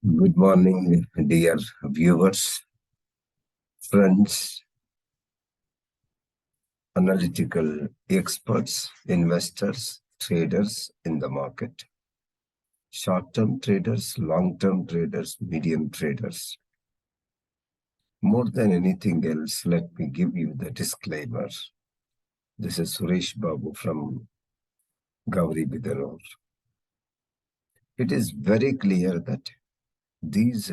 Good morning, dear viewers, friends, analytical experts, investors, traders in the market, short-term traders, long-term traders, medium traders. More than anything else, let me give you the disclaimer. This is Suresh Babu from Gauri Bidaror. It is very clear that these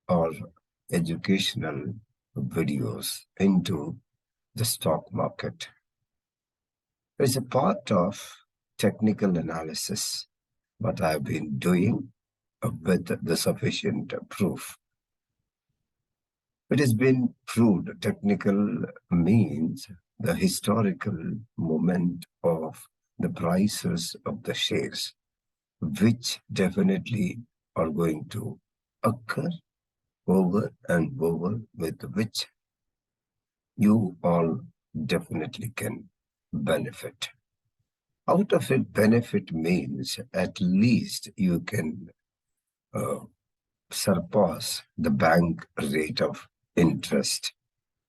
are educational videos into the stock market. It's a part of technical analysis, what I've been doing with the sufficient proof. It has been proved technical means the historical movement of the prices of the shares, which definitely are going to occur over and over, with which you all definitely can benefit. Out of it, benefit means at least you can surpass the bank rate of interest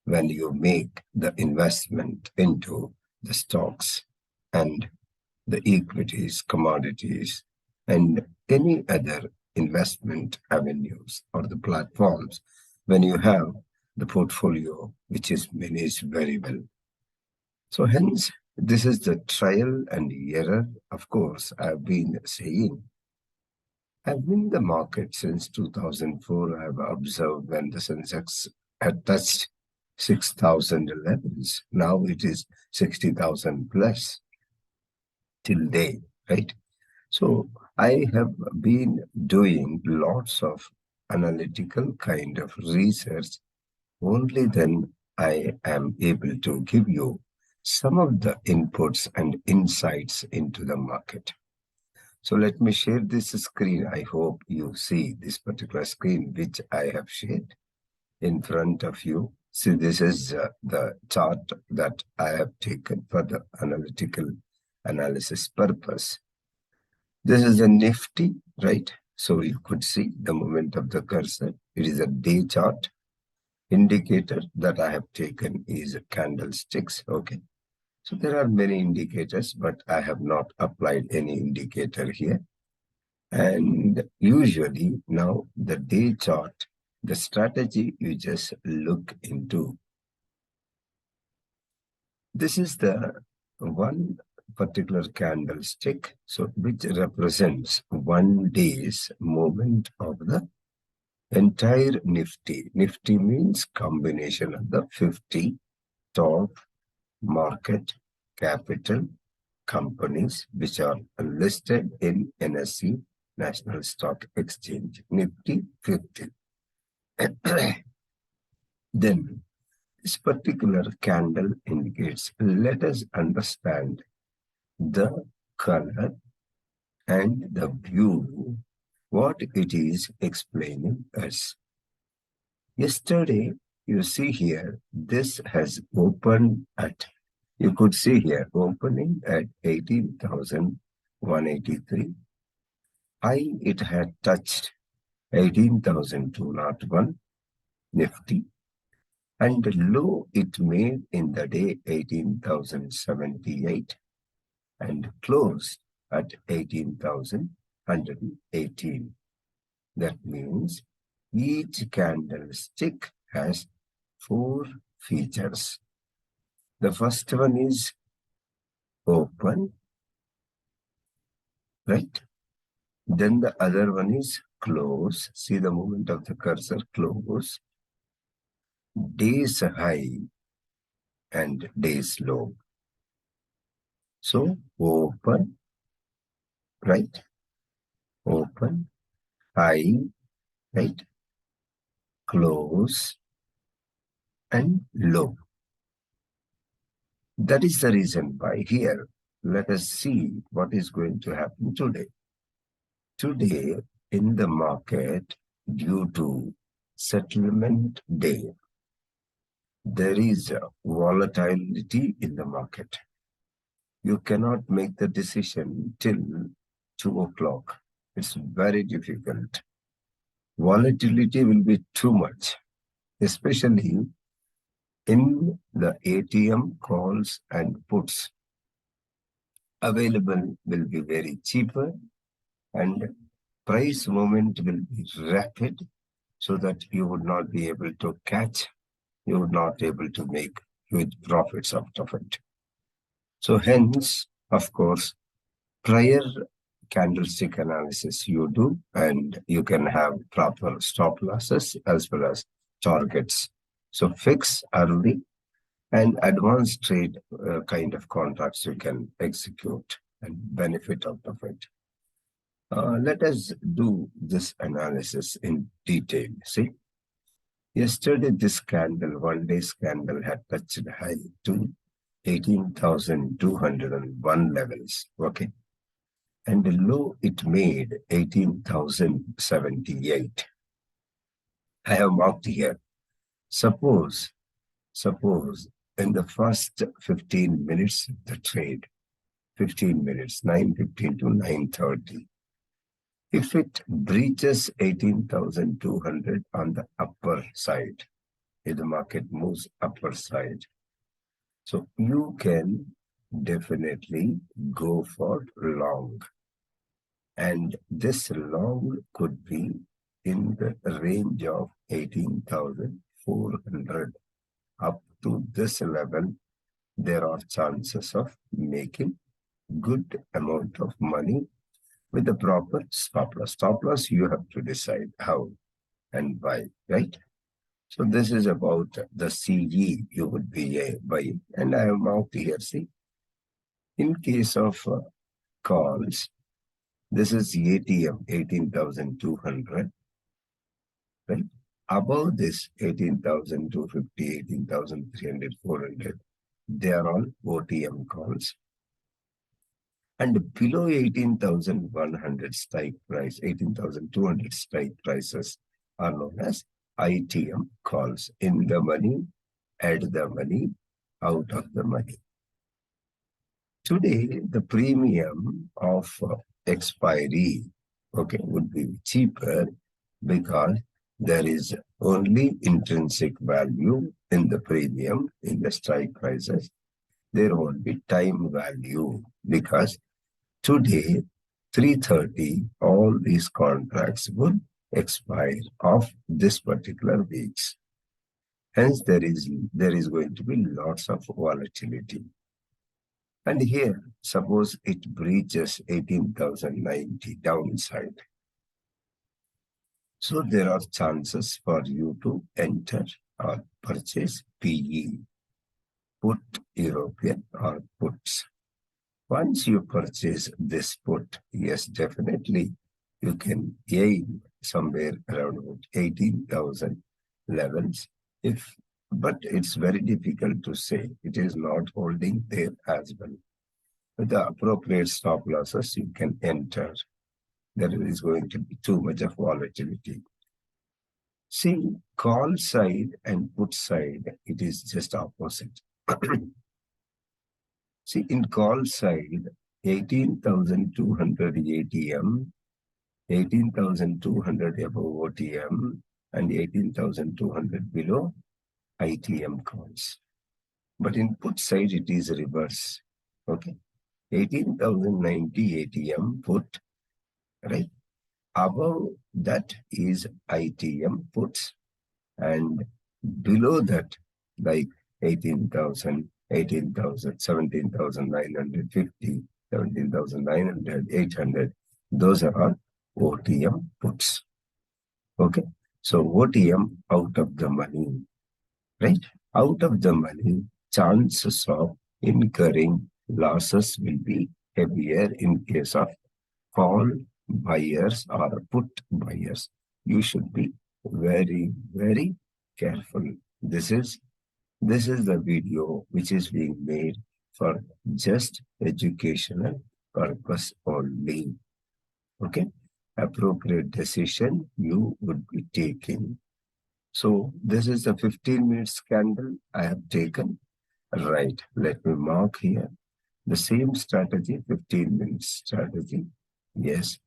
when you make the investment into the stocks and the equities, commodities, and any other investment avenues or the platforms when you have the portfolio which is managed very well. So hence, this is the trial and error. Of course, I've been saying, I've been in the market since 2004. I've observed when the Sensex had touched 6,000 levels. Now it is 60,000 plus till day, right? So I have been doing lots of analytical kind of research. Only then I am able to give you some of the inputs and insights into the market. So let me share this screen. I hope you see this particular screen which I have shared in front of you. See, this is the chart that I have taken for the analytical analysis purpose. This is a Nifty, right? So you could see the movement of the cursor. It is a day chart. Indicator that I have taken is candlesticks, okay? So there are many indicators, but I have not applied any indicator here. And usually now the day chart, the strategy you just look into. This is the one particular candlestick, so which represents 1 day's movement of the entire Nifty. Nifty means combination of the 50 top market capital companies which are listed in NSE, National Stock Exchange, Nifty 50. Then this particular candle indicates, let us understand the color and the view, what it is explaining us. Yesterday, you see here, this has opened at, you could see here, opening at 18,183. High, it had touched 18,201 Nifty. And low, it made in the day 18,078 and closed at 18,118. That means each candlestick has 4 features. The first one is open, right? Then the other one is close. See the movement of the cursor, close. Days high and days low. So open, right? Open, high, right? Close and low. That is the reason why here, let us see what is going to happen today. Today in the market, due to settlement day, there is a volatility in the market. You cannot make the decision till 2 o'clock. It's very difficult. volatility will be too much, especially in the ATM calls and puts. Available will be very cheaper and price movement will be rapid, so that you would not be able to catch, you would not be able to make huge profits out of it. So hence, of course, prior candlestick analysis you do, and you can have proper stop losses as well as targets. So fix early and advanced trade kind of contracts you can execute and benefit out of it. Let us do this analysis in detail. See, yesterday this candle, one-day candle, had touched high to 18,201 levels. Okay. And the low it made 18,078. I have marked here. Suppose in the first 15 minutes of the trade, 15 minutes, 9:15 to 9:30, if it breaches 18,200 on the upper side, if the market moves upper side, so you can definitely go for long. And this long could be in the range of 18,400. Up to this level, there are chances of making good amount of money with the proper stop loss. Stop loss, you have to decide how and why, right? So this is about the CE you would be buying. And I have marked here, see, in case of calls, this is ATM, 18,200, right? Above this, 18,250, 18,300, 400, they are all OTM calls. And below 18,100 strike price, 18,200 strike prices are known as ITM calls. In the money, add the money, out of the money. Today, the premium of expiry, okay, would be cheaper because there is only intrinsic value in the premium, in the strike prices. There won't be time value because today, 3:30, all these contracts would expire of this particular weeks. Hence, there is going to be lots of volatility. And here, suppose it breaches 18,090 downside. So there are chances for you to enter or purchase PE, put European or puts. Once you purchase this put, yes, definitely you can aim somewhere around 18,000 levels. But it's very difficult to say. It is not holding there as well. With the appropriate stop losses, you can enter. There is going to be too much of volatility. See, call side and put side, it is just opposite. See, in call side, 18,200 ATM, 18,200 above OTM, and 18,200 below ITM calls. But in put side, it is reverse. Okay. 18,090 ATM put, right? Above that is ITM puts, and below that, like 18,000, 18,000, 17,950, 17,900, 800, those are all OTM puts. Okay. So OTM out of the money, right? Out of the money, chances of incurring losses will be heavier in case of call buyers or put buyers. You should be very, very careful. This is the video which is being made for just educational purpose only. Okay. Appropriate decision you would be taking. So this is the 15 minutes candle I have taken. Right. Let me mark here. The same strategy, 15 minutes strategy. Yes.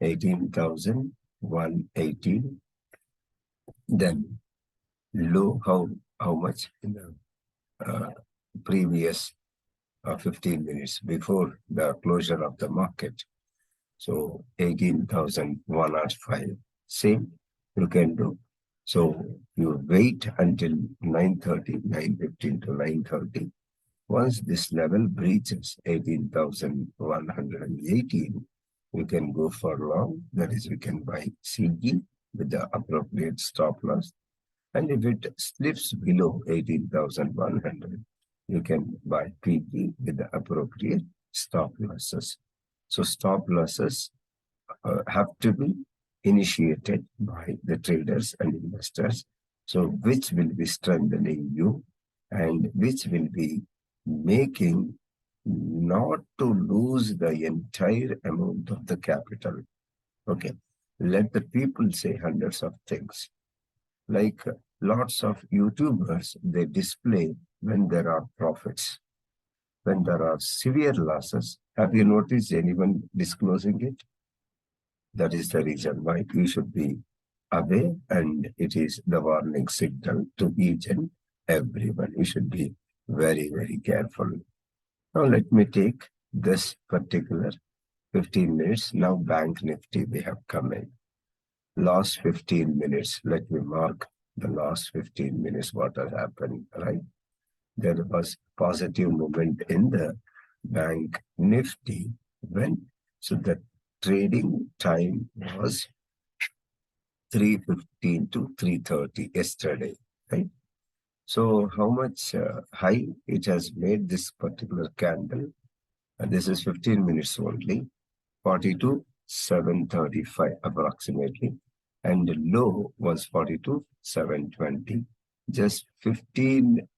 18,118 Then low, how much in the previous 15 minutes before the closure of the market. So 18,105. Same you can do. So you wait until 9:30, 9:15 to 9:30. Once this level breaches 18,118, we can go for long. That is, we can buy CG with the appropriate stop loss. And if it slips below 18,100, you can buy PG with the appropriate stop losses. So stop losses have to be initiated by the traders and investors. So which will be strengthening you and which will be making not to lose the entire amount of the capital. Okay. Let the people say hundreds of things. Like lots of YouTubers, they display when there are profits. When there are severe losses, have you noticed anyone disclosing it? That is the reason why you should be aware, and it is the warning signal to each and everyone. You should be very, very careful. Now let me take this particular 15 minutes. Now Bank Nifty, we have come in. Last 15 minutes, let me mark the last 15 minutes what has happened, right? There was positive movement in the Bank Nifty when, so the trading time was 3:15 to 3:30 yesterday, right? So how much high it has made this particular candle? This is 15 minutes only, 42,735 approximately, and the low was 42,720. Just 15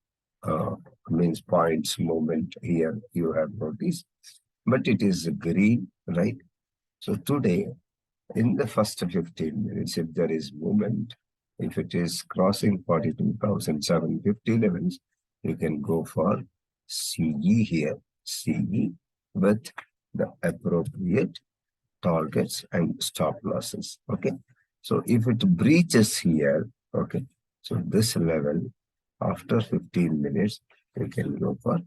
means points movement here you have noticed, but it is green, right? So today, in the first 15 minutes, if there is movement, if it is crossing 42,750 levels, you can go for CE here, CE with the appropriate targets and stop losses. Okay. So if it breaches here, okay, so this level after 15 minutes, you can go for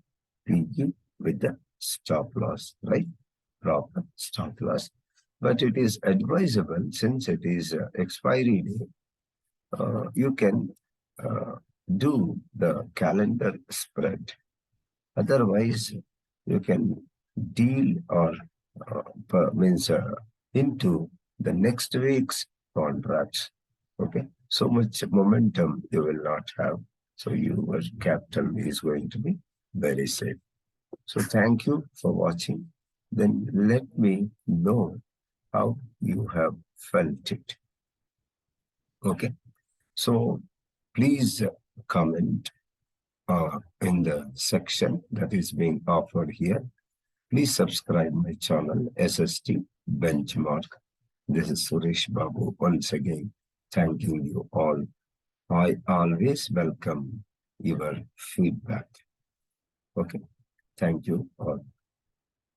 PG with the stop loss, right? Proper stop loss. But it is advisable, since it is expiry day, you can do the calendar spread. Otherwise, you can deal or means into the next week's contracts. Okay, so much momentum you will not have. So your capital is going to be very safe. So thank you for watching. Then let me know how you have felt it. Okay, so please comment in the section that is being offered here. Please subscribe my channel, SST Benchmark. This is Suresh Babu once again thanking you all. I always welcome your feedback. Okay, thank you all.